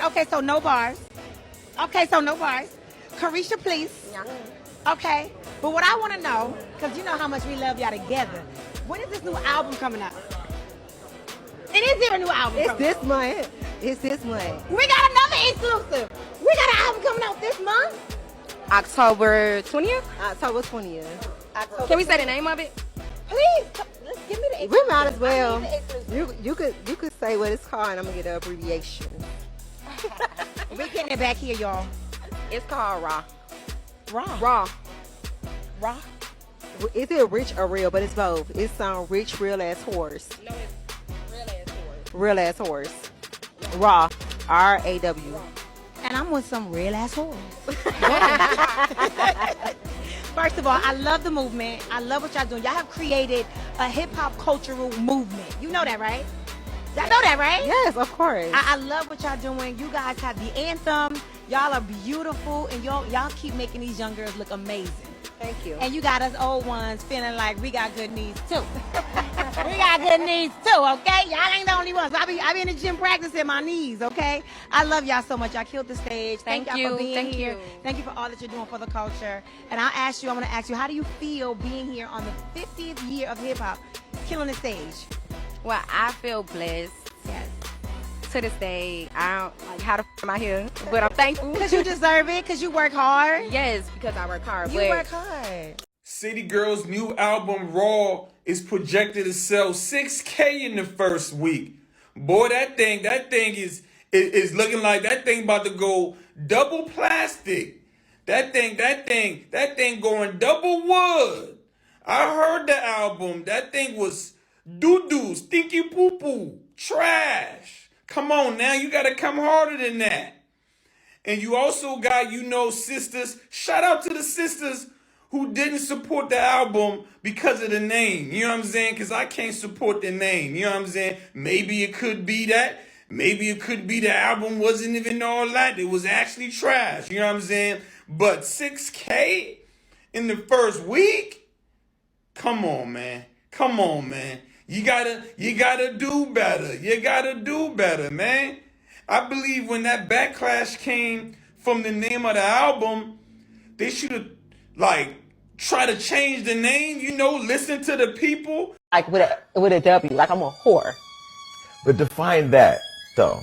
Okay, so no bars. Okay, so no bars. Carisha, please. Okay, but what I want to know, because you know how much we love y'all together, when is this new album coming out? And is there a new album It's coming out? this month. It's this month. We got another exclusive. We got an album coming out this month. October 20th? October 20th. Can we say the name of it? Please, let's give me the We might as exclusive. well. I need the exclusive. You could say what it's called, and I'm gonna get the abbreviation. We getting it back here, y'all. It's called Raw. Raw. Raw. Raw. Is it rich or real? But it's both. It's rich, real ass horse. No, it's real ass horse. Real ass horse. Raw. R-A-W. And I'm with some real ass whores. First of all, I love the movement. I love what y'all doing. Y'all have created a hip hop cultural movement. You know that, right? Y'all know that, right? Yes, of course. I love what y'all doing. You guys have the anthem. Y'all are beautiful, and y'all keep making these young girls look amazing. Thank you. And you got us old ones feeling like we got good knees too. We got good knees too, okay? Y'all ain't the only ones. I be in the gym practicing my knees, okay? I love y'all so much. Y'all killed the stage. Thank y'all for being Thank here. you. Thank you for all that you're doing for the culture. And I'm gonna ask you, how do you feel being here on the 50th year of hip hop, killing the stage? Well, I feel blessed. Yes. To this day, I don't like how the am I here, but I'm thankful. Because you deserve it, because you work hard. Yes, because I work hard. You but work hard. City Girls' new album Raw is projected to sell 6K in the first week. Boy, that thing is looking like that thing about to go double plastic. That thing going double wood. I heard the album. That thing was doo-doo, stinky poo-poo, trash. Come on now, you gotta come harder than that. And you also got, sisters. Shout out to the sisters who didn't support the album because of the name. You know what I'm saying? Because I can't support the name. You know what I'm saying? Maybe it could be that. Maybe it could be the album wasn't even all that. It was actually trash. You know what I'm saying? But 6K in the first week? Come on, man. Come on, man. You gotta do better. You gotta do better, man. I believe when that backlash came from the name of the album, they should have, try to change the name, listen to the people. Like with a W, like I'm a whore. But define that, though.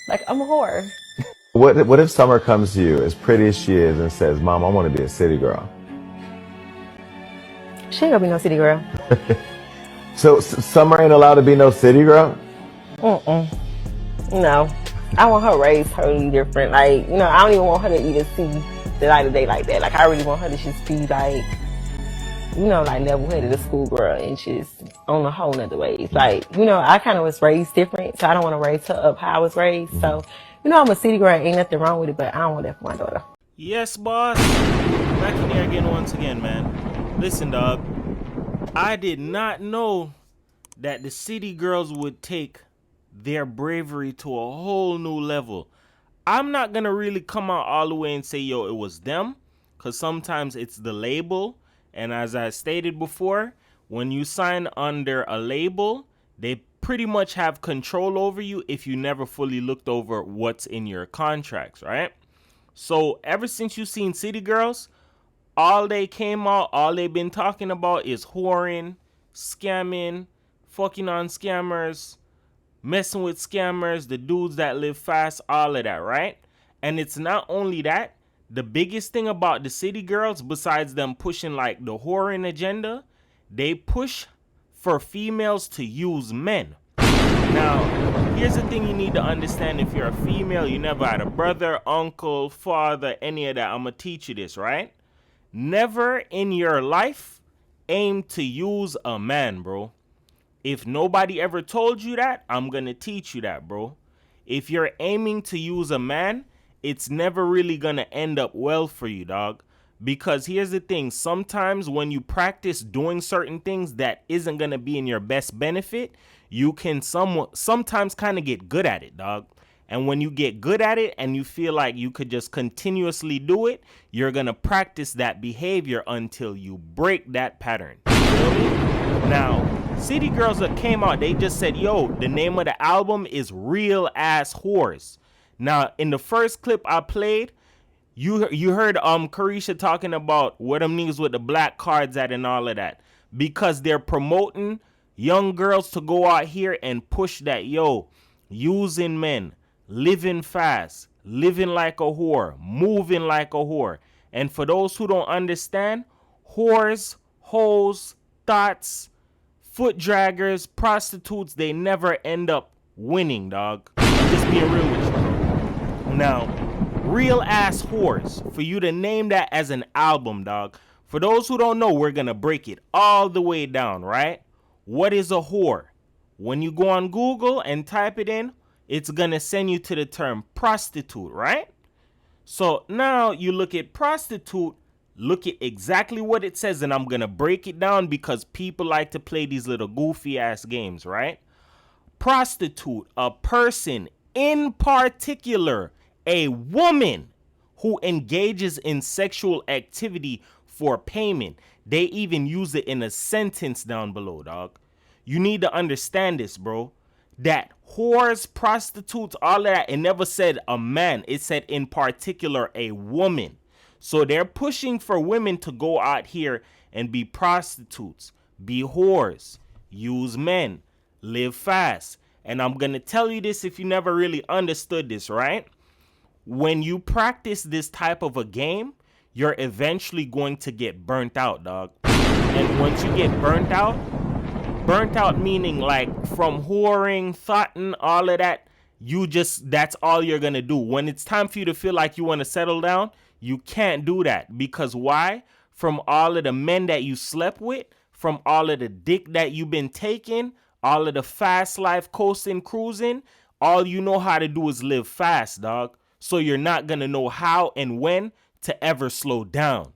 Like I'm a whore. What if Summer comes to you, as pretty as she is, and says, Mom, I want to be a city girl? She ain't gonna be no city girl. So Summer ain't allowed to be no city girl? No. I want her raised totally different. Like, I don't even want her to even see the light of day like that. Like, I really want her to just be like, like level-headed, a schoolgirl, and just on a whole nother ways. Like, I kind of was raised different, so I don't want to raise her up how I was raised. So, I'm a city girl, ain't nothing wrong with it, but I don't want that for my daughter. Yes, boss. Back in here again once again, man. Listen, dog. I did not know that the city girls would take their bravery to a whole new level. I'm not gonna really come out all the way and say, yo, it was them, because sometimes it's the label. And as I stated before, when you sign under a label, they pretty much have control over you if you never fully looked over what's in your contracts, right? So ever since you've seen City Girls, all they've been talking about is whoring, scamming, fucking on scammers, messing with scammers, the dudes that live fast, all of that, right? And it's not only that. The biggest thing about the City Girls, besides them pushing like the whoring agenda, they push for females to use men. Now, here's the thing you need to understand. If you're a female, you never had a brother, uncle, father, any of that. I'm going to teach you this, right? Never in your life aim to use a man, bro. If nobody ever told you that, I'm going to teach you that, bro. If you're aiming to use a man, it's never really going to end up well for you, dog. Because here's the thing. Sometimes when you practice doing certain things that isn't going to be in your best benefit, you can sometimes kind of get good at it, dog. And when you get good at it and you feel like you could just continuously do it, you're going to practice that behavior until you break that pattern. You feel me? Now, City Girls that came out, they just said, yo, the name of the album is Real Ass Whores. Now, in the first clip I played, you heard Carisha talking about where them niggas with the black cards at and all of that. Because they're promoting young girls to go out here and push that, yo, using men, living fast, living like a whore, moving like a whore. And for those who don't understand, whores, hoes, thoughts, foot draggers, prostitutes, they never end up winning, dog. I'm just being real with you, bro. Now, Real Ass Whores, for you to name that as an album, dog. For those who don't know, we're gonna break it all the way down, right? What is a whore? When you go on Google and type it in, it's gonna send you to the term prostitute, right? So now you look at prostitute, look at exactly what it says, and I'm gonna break it down because people like to play these little goofy ass games, right? Prostitute, a person, in particular, a woman who engages in sexual activity for payment. They even use it in a sentence down below, dog. You need to understand this, bro. That whores, prostitutes, all of that, it never said a man. It said in particular a woman. So they're pushing for women to go out here and be prostitutes, be whores, use men, live fast. And I'm going to tell you this if you never really understood this, right? When you practice this type of a game, you're eventually going to get burnt out, dog. And once you get burnt out meaning like from whoring, thotting, all of that, that's all you're going to do. When it's time for you to feel like you want to settle down, you can't do that. Because why? From all of the men that you slept with, from all of the dick that you've been taking, all of the fast life coasting, cruising, all you know how to do is live fast, dog. So you're not going to know how and when to ever slow down.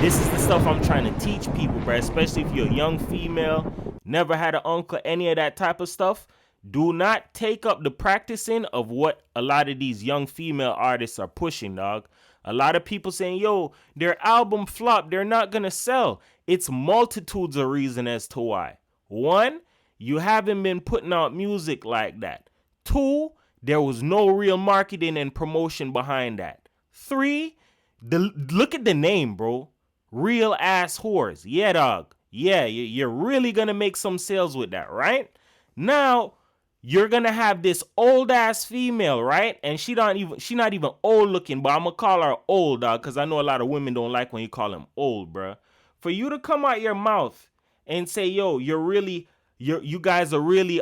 This is the stuff I'm trying to teach people, bro, especially if you're a young female, never had an uncle, any of that type of stuff. Do not take up the practicing of what a lot of these young female artists are pushing, dog. A lot of people saying, yo, their album flopped, they're not going to sell. It's multitudes of reasons as to why. One, you haven't been putting out music like that. Two, there was no real marketing and promotion behind that. Three, look at the name, bro. Real Ass Whores. Yeah, dog. Yeah, you're really going to make some sales with that, right? Now, you're going to have this old ass female, right? And she not even old looking, but I'm going to call her old, dog, because I know a lot of women don't like when you call them old, bro. For you to come out your mouth and say, yo, you guys are really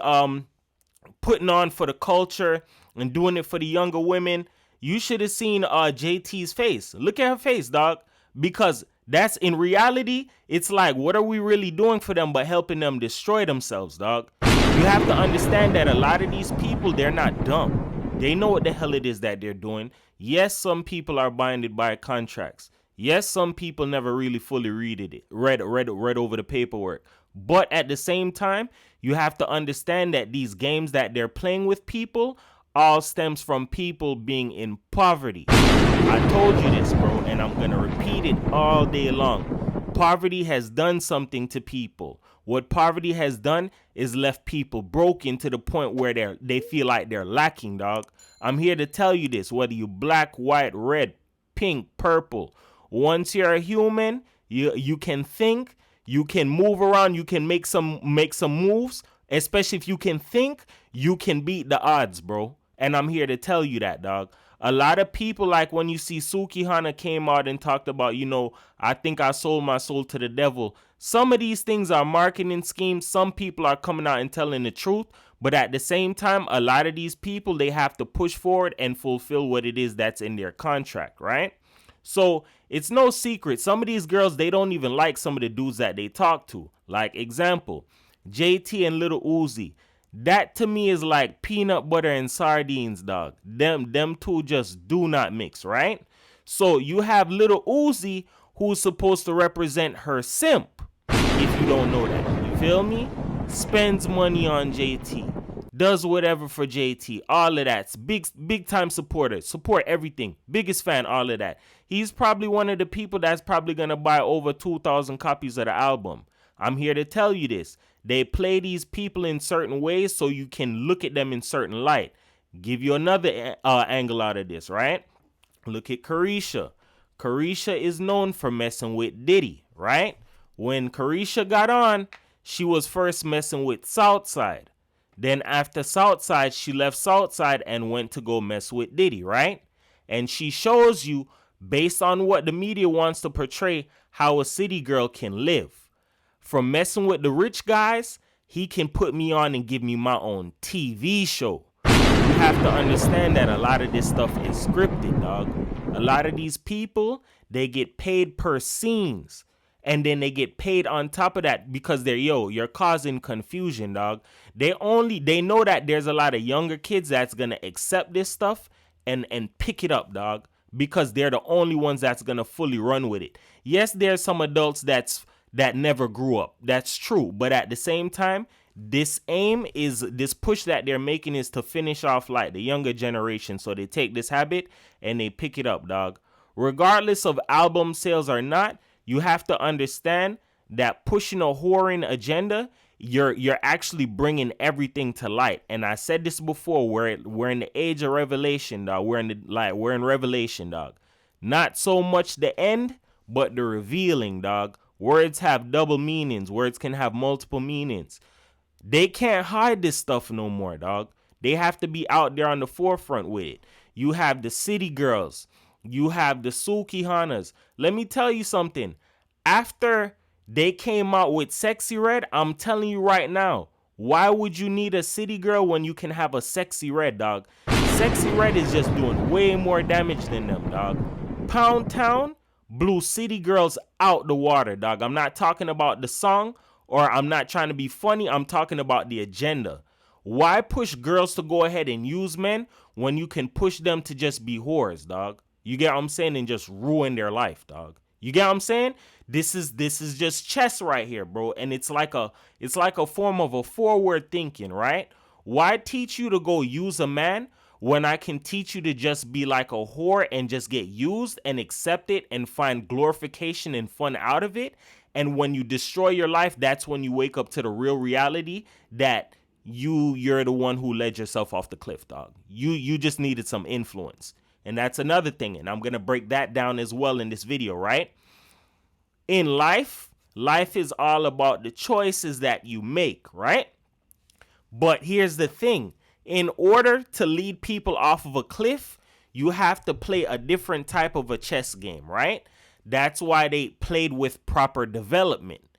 putting on for the culture and doing it for the younger women, you should have seen JT's face. Look at her face, dog. Because that's in reality, it's like, what are we really doing for them but helping them destroy themselves, dog? You have to understand that a lot of these people, they're not dumb. They know what the hell it is that they're doing. Yes, some people are binded by contracts. Yes, some people never really fully read over the paperwork. But at the same time, you have to understand that these games that they're playing with people all stems from people being in poverty. I told you this, bro, and I'm going to repeat it all day long. Poverty has done something to people. What poverty has done is left people broken to the point where they feel like they're lacking, dog. I'm here to tell you this, whether you black, white, red, pink, purple. Once you're a human, you can think, you can move around, you can make some moves. Especially if you can think, you can beat the odds, bro. And I'm here to tell you that, dog. A lot of people, like when you see Sukihana came out and talked about, I think I sold my soul to the devil. Some of these things are marketing schemes. Some people are coming out and telling the truth. But at the same time, a lot of these people, they have to push forward and fulfill what it is that's in their contract, right? So it's no secret. Some of these girls, they don't even like some of the dudes that they talk to. Like, example, JT and Lil Uzi. That to me is like peanut butter and sardines, dog. Them two just do not mix, right? So you have Lil Uzi who's supposed to represent her simp, if you don't know that. You feel me? Spends money on JT. Does whatever for JT. All of that. Big time supporter. Support everything. Biggest fan, all of that. He's probably one of the people that's probably going to buy over 2,000 copies of the album. I'm here to tell you this. They play these people in certain ways so you can look at them in certain light. Give you another angle out of this, right? Look at Carisha. Carisha is known for messing with Diddy, right? When Carisha got on, she was first messing with Southside. Then after Southside, she left Southside and went to go mess with Diddy, right? And she shows you, based on what the media wants to portray, how a city girl can live. From messing with the rich guys, he can put me on and give me my own TV show. You have to understand that a lot of this stuff is scripted, dog. A lot of these people, they get paid per scenes. And then they get paid on top of that because you're causing confusion, dog. They know that there's a lot of younger kids that's going to accept this stuff and pick it up, dog. Because they're the only ones that's going to fully run with it. Yes, there's some adults that never grew up. That's true. But at the same time, this push that they're making is to finish off like the younger generation. So they take this habit and they pick it up, dog. Regardless of album sales or not, you have to understand that pushing a whoring agenda, you're actually bringing everything to light. And I said this before, we're in the age of revelation, dog. We're in Revelation, dog. Not so much the end, but the revealing, dog. Words have double meanings. Words can have multiple meanings. They can't hide this stuff no more, dog. They have to be out there on the forefront with it. You have the city girls. You have the Sukihanas. Let me tell you something. After they came out with Sexy Red, I'm telling you right now, why would you need a city girl when you can have a Sexy Red, dog? Sexy Red is just doing way more damage than them, dog. Pound Town blew city girls out the water, dog. I'm not talking about the song, or I'm not trying to be funny. I'm talking about the agenda. Why push girls to go ahead and use men when you can push them to just be whores, dog? You get what I'm saying? And just ruin their life, dog. You get what I'm saying? This is just chess right here, bro. And it's like a form of a forward thinking, right? Why teach you to go use a man when I can teach you to just be like a whore and just get used and accept it and find glorification and fun out of it? And when you destroy your life, that's when you wake up to the real reality that you're the one who led yourself off the cliff, dog. You just needed some influence. And that's another thing. And I'm going to break that down as well in this video, right? In life is all about the choices that you make, right? But here's the thing. In order to lead people off of a cliff, you have to play a different type of a chess game, right? That's why they played with proper development.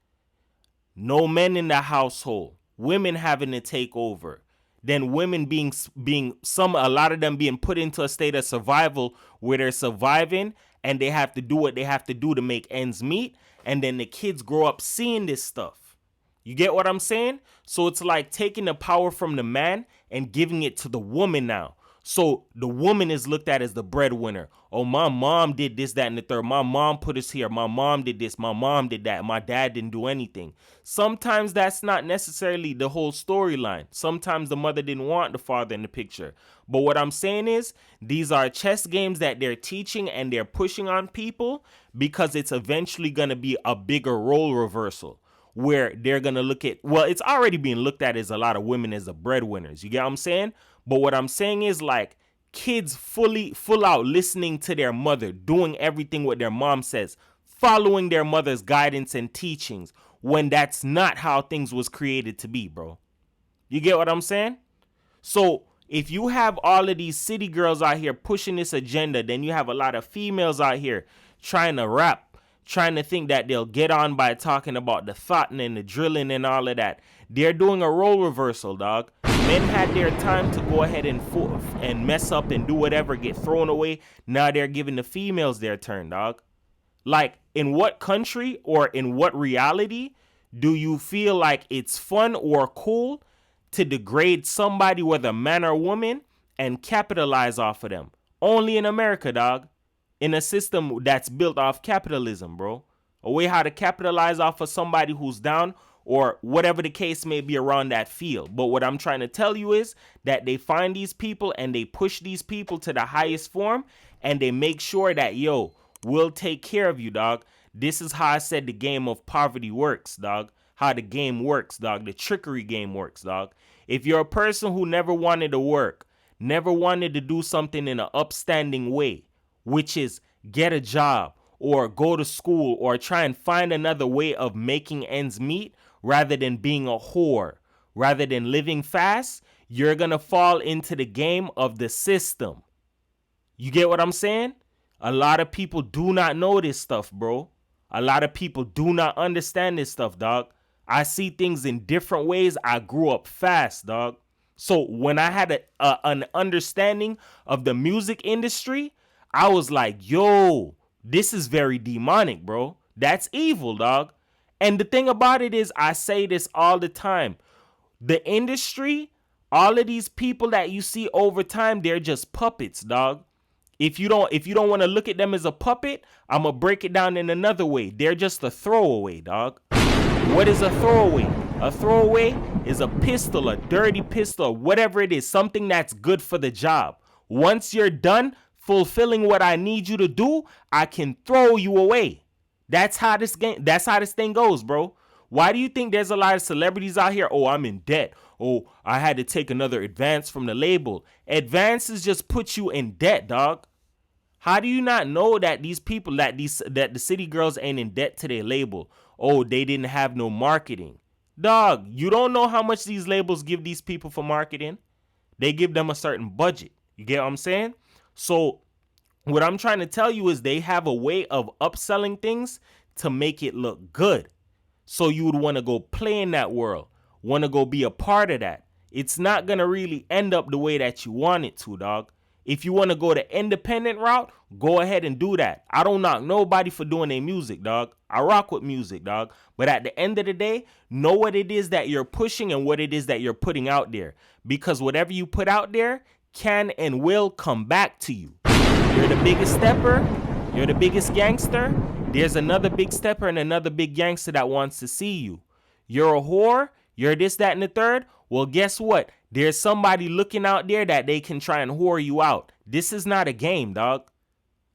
No men in the household. Women having to take over. Then women a lot of them being put into a state of survival where they're surviving and they have to do what they have to do to make ends meet. And then the kids grow up seeing this stuff. You get what I'm saying? So it's like taking the power from the man and giving it to the woman now. So the woman is looked at as the breadwinner. Oh, my mom did this, that, and the third. My mom put us here. My mom did this. My mom did that. My dad didn't do anything. Sometimes that's not necessarily the whole storyline. Sometimes the mother didn't want the father in the picture. But what I'm saying is these are chess games that they're teaching and they're pushing on people because it's eventually going to be a bigger role reversal where they're going to look at, well, it's already being looked at as a lot of women as the breadwinners. You get what I'm saying? But what I'm saying is like kids full out listening to their mother, doing everything what their mom says, following their mother's guidance and teachings when that's not how things was created to be, bro. You get what I'm saying? So if you have all of these city girls out here pushing this agenda, then you have a lot of females out here trying to rap, trying to think that they'll get on by talking about the thoughting and the drilling and all of that. They're doing a role reversal, dog. Men had their time to go ahead and mess up and do whatever, get thrown away. Now they're giving the females their turn, dog. Like, in what country or in what reality do you feel like it's fun or cool to degrade somebody, whether man or woman, and capitalize off of them? Only in America, dog. In a system that's built off capitalism, bro. A way how to capitalize off of somebody who's down or whatever the case may be around that field. But what I'm trying to tell you is that they find these people and they push these people to the highest form and they make sure that, yo, we'll take care of you, dog. This is how I said the game of poverty works, dog. how the game works, dog. The trickery game works, dog. If you're a person who never wanted to work, never wanted to do something in an upstanding way, which is get a job or go to school or try and find another way of making ends meet rather than being a whore, rather than living fast, you're going to fall into the game of the system. You get what I'm saying? A lot of people do not know this stuff, bro. A lot of people do not understand this stuff, dog. I see things in different ways. I grew up fast, dog. So when I had an understanding of the music industry, I was like, yo, this is very demonic, bro. That's evil, dog. And the thing about it is, I say this all the time. The industry, all of these people that you see over time, they're just puppets, dog. If you don't want to look at them as a puppet, I'm going to break it down in another way. They're just a throwaway, dog. What is a throwaway? A throwaway is a pistol, a dirty pistol, whatever it is, something that's good for the job. Once you're done fulfilling what I need you to do, I can throw you away. That's how this thing goes, bro. Why do you think there's a lot of celebrities out here? Oh, I'm in debt. Oh, I had to take another advance from the label. Advances just put you in debt, dog. How do you not know that these people, that the city girls ain't in debt to their label? Oh, they didn't have no marketing. Dog, you don't know how much these labels give these people for marketing. They give them a certain budget. You get what I'm saying? So what I'm trying to tell you is they have a way of upselling things to make it look good. So you would want to go play in that world, want to go be a part of that. It's not going to really end up the way that you want it to, dog. If you want to go the independent route, go ahead and do that. I don't knock nobody for doing their music, dog. I rock with music, dog. But at the end of the day, know what it is that you're pushing and what it is that you're putting out there. Because whatever you put out there can and will come back to you. You're the biggest stepper. You're the biggest gangster. There's another big stepper and another big gangster that wants to see you. You're a whore. You're this, that, and the third. Well, guess what? There's somebody looking out there that they can try and whore you out. This is not a game, dog.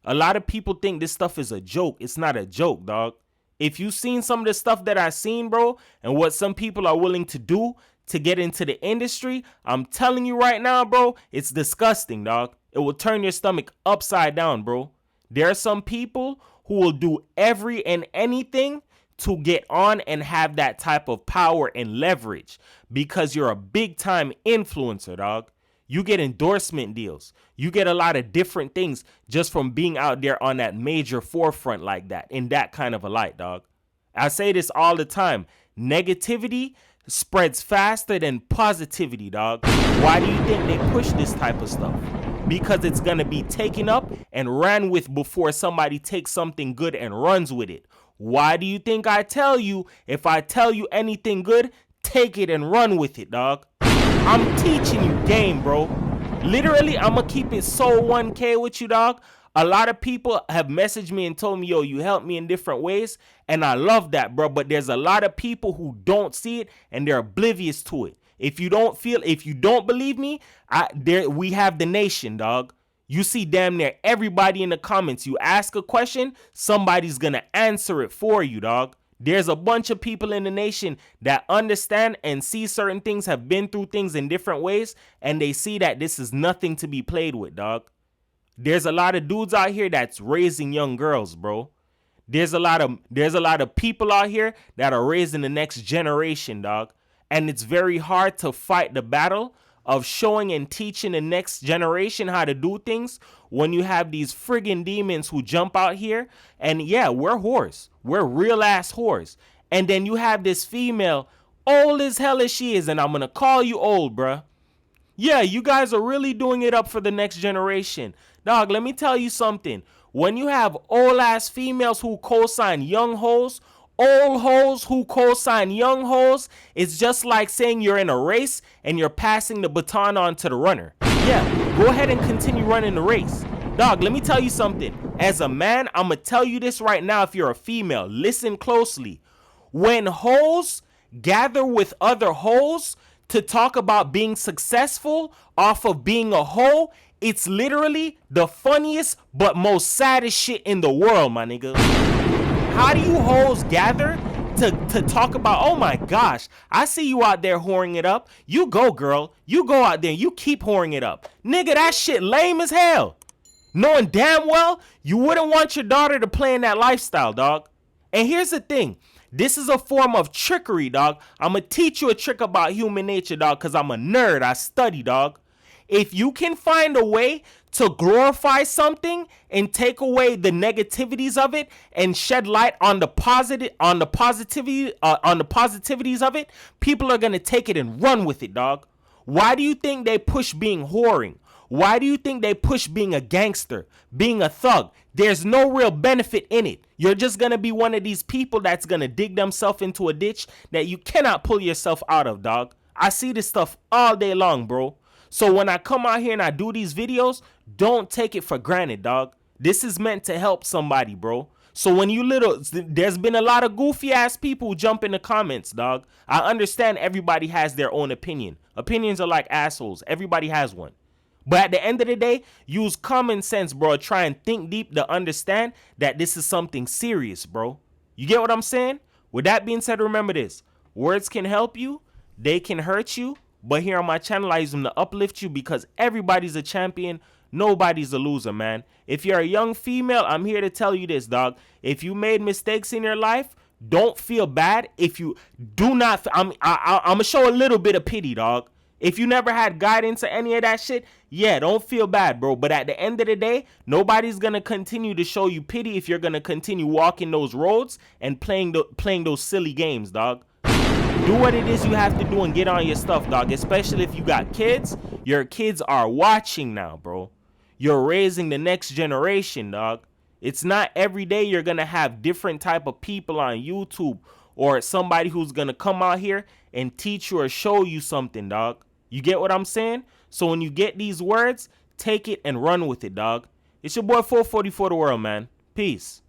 A lot of people think this stuff is a joke. It's not a joke, dog. If you've seen some of the stuff that I've seen, bro, and what some people are willing to do to get into the industry, I'm telling you right now, bro, it's disgusting, dog. It will turn your stomach upside down, bro. There are some people who will do every and anything to get on and have that type of power and leverage because you're a big time influencer, dog. You get endorsement deals. You get a lot of different things just from being out there on that major forefront like that, in that kind of a light, dog. I say this all the time. Negativity spreads faster than positivity, dog. Why do you think they push this type of stuff? Because it's going to be taken up and ran with before somebody takes something good and runs with it. Why do you think I tell you, if I tell you anything good, take it and run with it, dog? I'm teaching you game, bro. Literally, I'm going to keep it so 1K with you, dog. A lot of people have messaged me and told me, yo, you helped me in different ways. And I love that, bro. But there's a lot of people who don't see it and they're oblivious to it. If you don't believe me, we have the nation, dog. You see damn near everybody in the comments. You ask a question, somebody's going to answer it for you, dog. There's a bunch of people in the nation that understand and see certain things, have been through things in different ways, and they see that this is nothing to be played with, dog. There's a lot of dudes out here that's raising young girls, bro. There's a lot of people out here that are raising the next generation, dog. And it's very hard to fight the battle of showing and teaching the next generation how to do things when you have these friggin' demons who jump out here. And yeah, we're whores. We're real ass whores. And then you have this female, old as hell as she is, and I'm gonna call you old, bruh. Yeah, you guys are really doing it up for the next generation. Dog, let me tell you something. When you have old ass females who co-sign young hoes, old hoes who co-sign young hoes, it's just like saying you're in a race and you're passing the baton on to the runner. Yeah, go ahead and continue running the race. Dog, let me tell you something. As a man, I'm going to tell you this right now if you're a female. Listen closely. When hoes gather with other hoes to talk about being successful off of being a hoe, it's literally the funniest but most saddest shit in the world, my nigga. How do you hoes gather to talk about, oh my gosh, I see you out there whoring it up. You go, girl. You go out there and you keep whoring it up. Nigga, that shit lame as hell. Knowing damn well you wouldn't want your daughter to play in that lifestyle, dog. And here's the thing. This is a form of trickery, dog. I'm going to teach you a trick about human nature, dog, because I'm a nerd. I study, dog. If you can find a way to glorify something and take away the negativities of it and shed light on the positivities of it, people are going to take it and run with it, dog. Why do you think they push being whoring? Why do you think they push being a gangster, being a thug? There's no real benefit in it. You're just going to be one of these people that's going to dig themselves into a ditch that you cannot pull yourself out of, dog. I see this stuff all day long, bro. So when I come out here and I do these videos, don't take it for granted, dog. This is meant to help somebody, bro. So when there's been a lot of goofy ass people who jump in the comments, dog. I understand everybody has their own opinion. Opinions are like assholes. Everybody has one. But at the end of the day, use common sense, bro. Try and think deep to understand that this is something serious, bro. You get what I'm saying? With that being said, remember this. Words can help you. They can hurt you. But here on my channel, I use them to uplift you because everybody's a champion. Nobody's a loser, man. If you're a young female, I'm here to tell you this, dog. If you made mistakes in your life, don't feel bad. If you do not, I'm going to show a little bit of pity, dog. If you never had guidance or any of that shit, yeah, don't feel bad, bro. But at the end of the day, nobody's going to continue to show you pity if you're going to continue walking those roads and playing those silly games, dog. Do what it is you have to do and get on your stuff, dog. Especially if you got kids. Your kids are watching now, bro. You're raising the next generation, dog. It's not every day you're going to have different type of people on YouTube or somebody who's going to come out here and teach you or show you something, dog. You get what I'm saying? So when you get these words, take it and run with it, dog. It's your boy 444 The World, man. Peace.